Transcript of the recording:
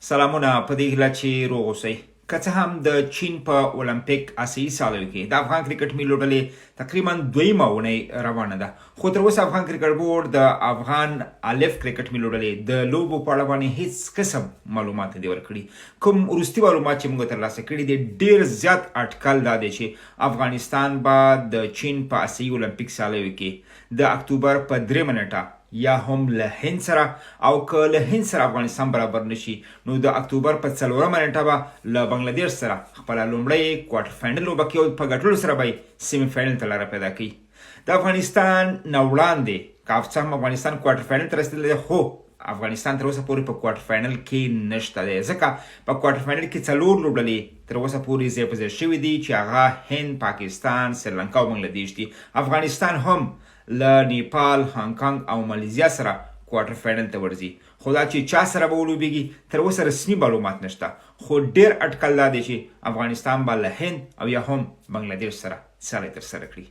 سلامونه په دې هیله چې روغ اوسئ. که څه هم د چین په اولمپیک آسیایي سیالیو کې د افغان کرکټ ملي لوبډلې تقریبا 2 اونۍ روانه ده، خو تر اوسه افغان کرکټ بورډ د افغان الف کرکټ ملي لوبډلې د لوبو په اړه باندې هیڅ قسم معلومات نه دي ورکړي. کوم وروستي معلومات چې موږ ترلاسه کړي دي، ډېر زیات اټکل دا دی چې افغانستان به د چین په آسیایي اولمپیک سیالیو کې د اکتوبر په 3 نیټه یا هم له هند سره، او که له هند سره افغانستان برابر نشي نو د اکتوبر په 4 نیټه به له بنگلادیش سره خپله لومړی کوارټر فاینل لوبه کوي او په ګټلو سره به سیمی فاینل ته لاره پیدا کوي. د افغانستان نه وړاندې که څه هم افغانستان کوارټر فاینل ته رسېدلی دی، خو افغانستان تر اوسه پورې په کوارټر فاینل کې نشته دی، ځکه په کوارټر فاینل کې 4 لوبډلې تر اوسه پورې ځای په ځای شوي دي چې هغه هند، پاکستان، سریلانکا او بنګلادیش دي. افغانستان هم له نیپال، هانګ او مالیزیا سره کوارټر فاینل ته ورځي، خو دا چې چا سره به ولوبېږي تر اوسه رسمي معلومات نشته، خو ډېر اټکل دا دی چې افغانستان به له هند او یا هم بنګلادیش سره سیالي ترسره کړي.